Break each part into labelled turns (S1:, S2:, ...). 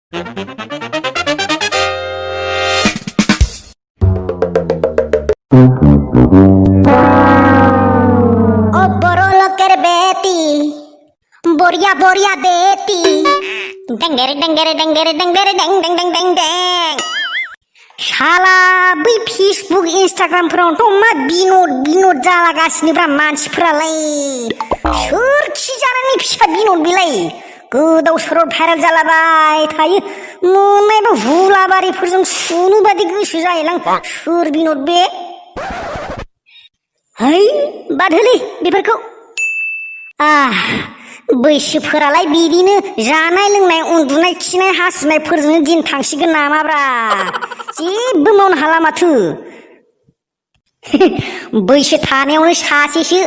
S1: লোকের বেটি বরিয়া বরিয়া দেতি ডেঙ্গেরে ডেঙ্গেরে ডেঙ্গেরে ডেঙ্গেরে ডেং ডেং ডেং ডেং ডেং শালা बै फेसबुक इन्स्टाग्रामफोरावथ' मा बिनद जालागासिनोब्रा मानसिफोरालाय सोर खि जानायनि फिसा बिनद बेलाय गोदाव सोराव भाइरेल जालाबाय थायो मोननायबा हुलाबारिफोरजों सुनो बादि गोसो जायोलां सोर बिनद बे है बाद होलै बेफोरखौ बैसोफोरालाय बिदिनो जानाय लोंनाय उन्दुनाय खिनाय हासुनायफोरजोंनो दिन थांसिगोन नामाब्रा जेबो मावनो हाला माथो बैसो थानायावनो सासेसो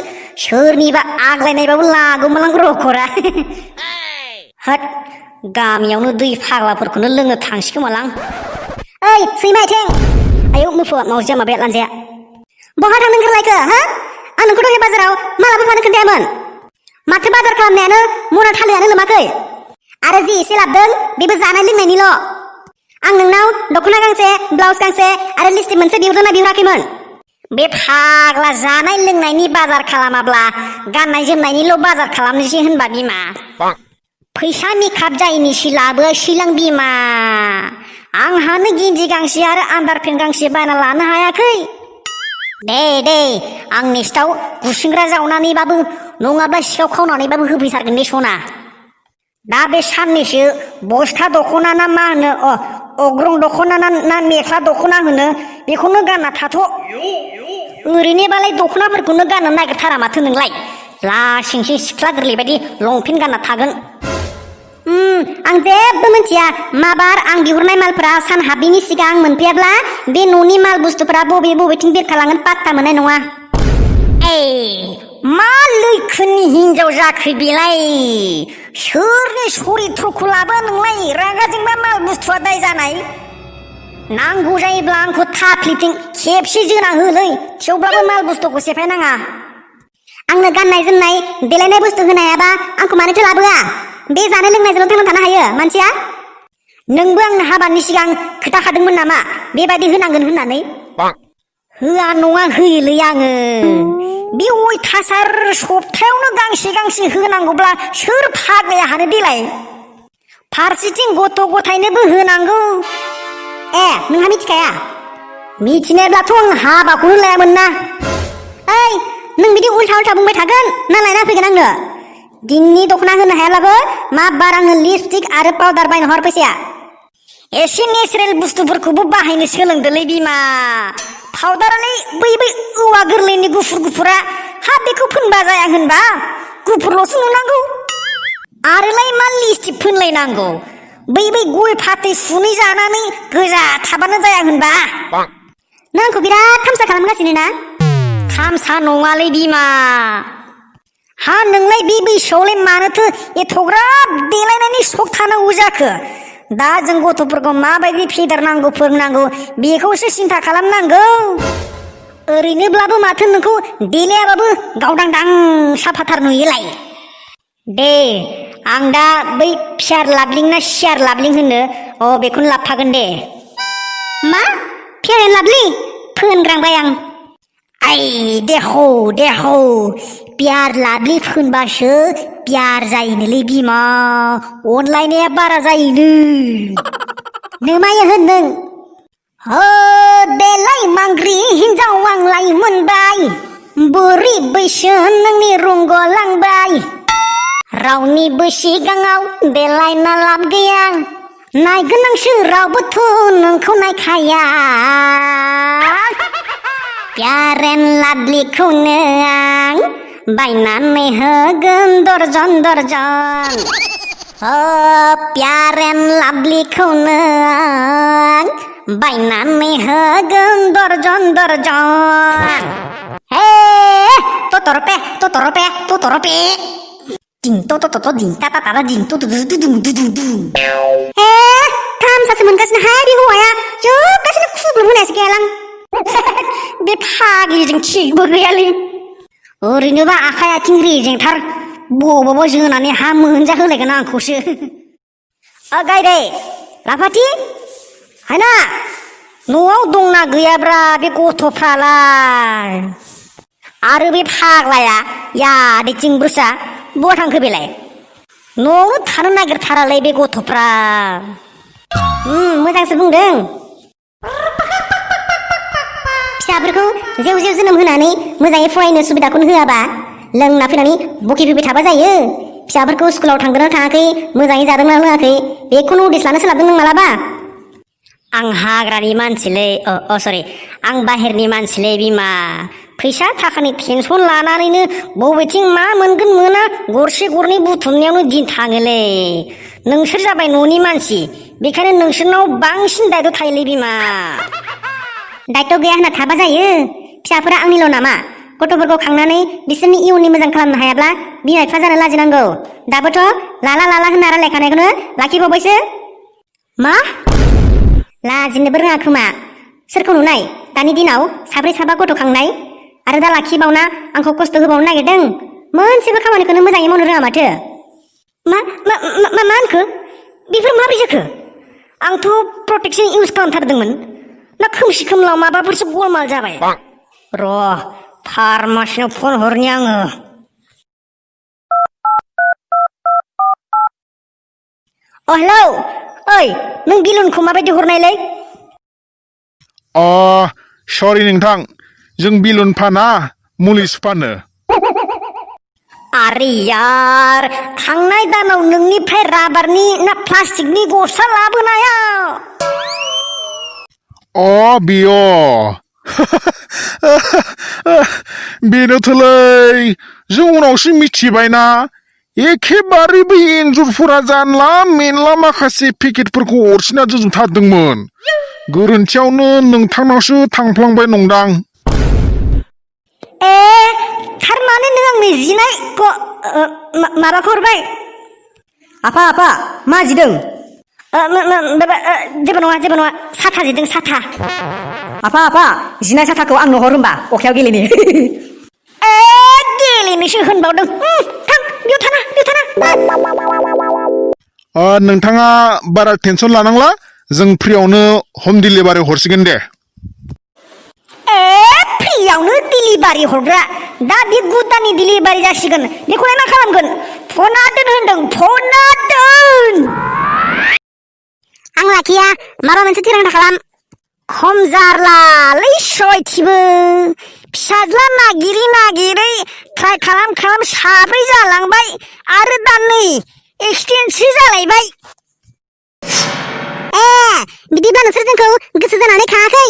S1: सोरनिबा आग्लायनायबाबो लागौमोनलां रखरा हट गामियावनो दै फाग्लाफोरखौनो लोंनो थांसिगोमालां ओइ सैमा आइथें आयौ मोफौआ मावजिया माबाया लानजाया बहा थांनो ओंखारलायखो हा आं नोंखौ दहाय बाजाराव मालाबा फानो खोन्थायामोन माथो बाजार खालामनायानो मना थालिरानो लोमाखै आरो जि एसे लाबोदों बेबो जानाय लोंनायनिल' आं नोंनाव दख'ना गांसे ब्लाउस गांसे आरो लिपस्टिक मोनसे बिहरदोंना बिहराखैमोन बे फाग्ला जानाय लोंनायनि बाजार खालामाब्ला गाननाय जोमनायनिल' बाजार खालामनोसै होनबा बिमा फैसा मेकआप जायैनिसो लाबोआसैलां बिमा आंहानो गिन्जि गांसे आरो आन्डारपेन्ट गांसे बायना लानो हायाखै दे आं नेक्स्टआव गुसिंग्रा जावनानैबाबो नङाब्ला सिखाव खावनानैबाबो होफैथारगोन दे सना दा बे साननैसो बस्था दख'ना ना मा होनो अग्रं दख'ना ना मेख्ला दख'ना होनो बेखौनो गानना थाथ' ओरैनोबालाय दख'नाफोरखौनो गाननो नागिरथारा माथो नोंलाय लासिंसिं सिख्ला गोरलै बायदि लंपेन्ट गानना थागोन आं जेबो मिथिया माबार आं बिहरनाय मालफोरा सान हाबैनि सिगां मोनफैयाब्ला बे न'नि माल बुस्थुफोरा बबेथिं बिरखालांगोन पात्ता मोननाय नङा मा लैखोननि हिनजाव जाखो बेलाय सोरनि सरित्रखौ लाबो नोंलाय रागा जोंबा माल बुस्थुआ दाय जानाय नांगौ जायोब्ला आंखौ थाफ्लिथिं खेबसे जोना होलै थेवब्लाबो माल बुस्थुखौ सेफायनाङा आंनो गाननाय जोमनाय देलायनाय बुस्थु होनो हायाबा आंखौ मानोथो लाबोआ बे जानाय लोंनायजोंल' थांना थानो हायो मानसिया नोंबो आंनो हाबानि सिगां खोथाखादोंमोन नामा बेबायदि होनांगोन होननानै होआ नङा होयोलै आङो बे अयथासार सप्तायावनो गांसे होनांगौब्ला सोर फाग्लाया हानो देलाय फारसेथिं गथ' गथायनोबो होनांगौ नोंहा मिथिखाया मिथिनायब्लाथ' आं हाबाखौनो लायामोन ना ओइ नों बिदि उल्था बुंबाय थागोन ना लायना फैगोन आंनो दिननि दख'ना होनो हायाब्लाबो मा बार आंनो लिपस्टिक आरो पाउडार बायनो हर फैसाया एसे नेचारेल बुस्थुफोरखौबो बाहायनो सोलोंदोलै बिमा पाउडारालाय बै औवा गोरलैनि गुफुरा हा बेखौ फोनबा जाया होनबा गुफुरल'सो नुनांगौ आरोलाय मा लिपस्टिक फोनलायनांगौ बै गय फाथै सुनै जानानै गोजा थाबानो जाया होनबा नों आंखौ बिराद थामसा खालामगासिनो ना थामसा नङालै बिमा हा नोंलाय बे बैसोआवलाय मानोथो एथ'ग्राब देलायनायनि सक थानांगौ जाखो दा जों गथ'फोरखौ माबायदि फेदेरनांगौ फोरोंनांगौ बेखौसो सिन्था खालामनांगौ ओरैनोब्लाबो माथो नोंखौ देलायाबाबो गावदांदां साफाथार नुयोलाय दे आं दा बै फियार लाभलिं ना सियार लाभलिं होनो बेखौनो लाबोफागोन दे मा फियार एन्ड लाभलि फोनग्रांबाय आं देहौ प्यार लाभलि फोनबासो प्यार जायोनोलै बिमा अनलायनाया बारा जायोनो नोमायो होन नों देलाय मांग्रि हिनजाव आंलाय मोनबाय बोरै बैसो नोंनि रंगलांबाय रावनिबो सिगाङाव देलायना लाब गैया नायगोन आंसो रावबोथ' नोंखौ नायखाया प्यार एन्ड लाभलिखौनो आं बायनानै होगोन दर्जन प्यार एन्ड लाभलिखौनो आं बायनानै होगोन दर्जन हे ततरपे दिं दिं ताता दिं थामसासो मोनगासिनो हाय बे हौवाया जोबगासिनो खुग्लुब होनायसो गैयालां बे फाग्लिजों थिगबो गैयालै ओरैनोबा आखाइ आथिं रेजेंथार बबावबा जोनानै हा मोनजा होलायगोन आंखौसो गायदे आफाथि हायना न'आव दंना गैयाब्रा बे गथ'फ्रालाय आरो बे फाग्लाया यादै चिंब्रुसा बहा थांखो बेलाय न'आवनो थानो नागिरथारालै बे गथ'फ्रा मोजांसो बुंदों फिसाफोरखौ जेव जेव जोनोम होनानै मोजाङै फरायनो सुबिदाखौनो होआबा लोंना फैनानै बखि फैबाय थाबा जायो फिसाफोरखौ स्कुलाव थांदोंना थाङाखै मोजाङै जादोंना लोङाखै बेखौनो उदिस लानो सोलाबदों नों मालाबा आं हाग्रानि मानसिलै सरि आं बाहेरनि मानसिलै बिमा फैसा थाखानि टेनसन लानानैनो बबेथिं मा मोनगोन मोना गरसे गरनै बुथुमनायावनो दिन थाङोलै नोंसोर जाबाय न'नि मानसि बेखायनो नोंसोरनाव बांसिन दायथ' थायोलै बिमा दायथ' गैया होनना थाबा जायो फिसाफोरा आंनिल' नामा गथ'फोरखौ खांनानै बिसोरनि इयुननि मोजां खालामनो हायाब्ला बिमा बिफा जानो लाजिनांगौ दाबोथ' लाला लाला होनना रायलायखानायखौनो लाखिबावबायसो मा लाजिनोबो रोङा खोमा सोरखौ नुनाय दानि दिनाव साब्रै साबा गथ' खांनाय आरो दा लाखिबावना आंखौ खस्थ' होबावनो नागिरदों मोनसेबो खामानिखौनो मोजाङै मावनो रोङा माथो मा होनखो बेफोर माबोरै जाखो आंथ' प्रटेक्सन इउज खालामथारदोंमोन ना खोमसि खोमलाव माबाफोरसो गलमाल जाबाय र' फार्मासिनाव फन हरनि आङो हेलौ ओइ नों बिलुनखौ माबायदि हरनायलै
S2: सरि नोंथां जों बिलुन फाना मुलिसो फानो
S1: आरे यार थांनाय दानाव नोंनिफ्राय राबारनि ना प्लास्टिकनि गस्ला लाबोनाया
S2: बेयो बेनोथोलै जों उनावसो मिथिबायना एखेबारे बै एन्जरफोरा जानला मेनला माखासे पेकेटफोरखौ अरसिना दोनजोबथारदोंमोन गोरोन्थियावनो नोंथांनावसो थांफ्लांबाय नंदां
S1: थारमाने नों आंनि जिनाय माबाखौ हरबाय
S3: आफा मा जिदों
S1: जेबो नङा साथा जिदों साथा
S3: आफा जिनाय साथाखौ आंनो हर होनबा अखायाव गेलेनो
S1: गेलेनोसो होनबावदों थां बेयाव थाना
S2: नोंथाङा बारा टेनसन लानांला जों फ्रियावनो हम डिलिभारि हरसिगोन दे
S1: फ्रियावनो डिलिभारि हरग्रा दा बे गुदानि डिलिभारि जासिगोन बेखौलाय मा खालामगोन फना दोन होनदों फना दोन आं लाखिया माबा मोनसे थिरांथा खालाम खम जारलालै सयथिबो फिसाज्ला नागिरै ट्राय खालाम साब्रै जालांबाय आरो दा नै एक्सिडेन्टसो जालायबाय बिदिब्ला नोंसोर जोंखौ गोसो जानानै खाङाखै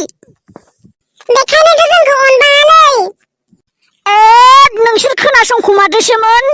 S1: बेखायनोथ' जोंखौ अनबाङालै नोंसोर खोनासंखुमादोसोमोन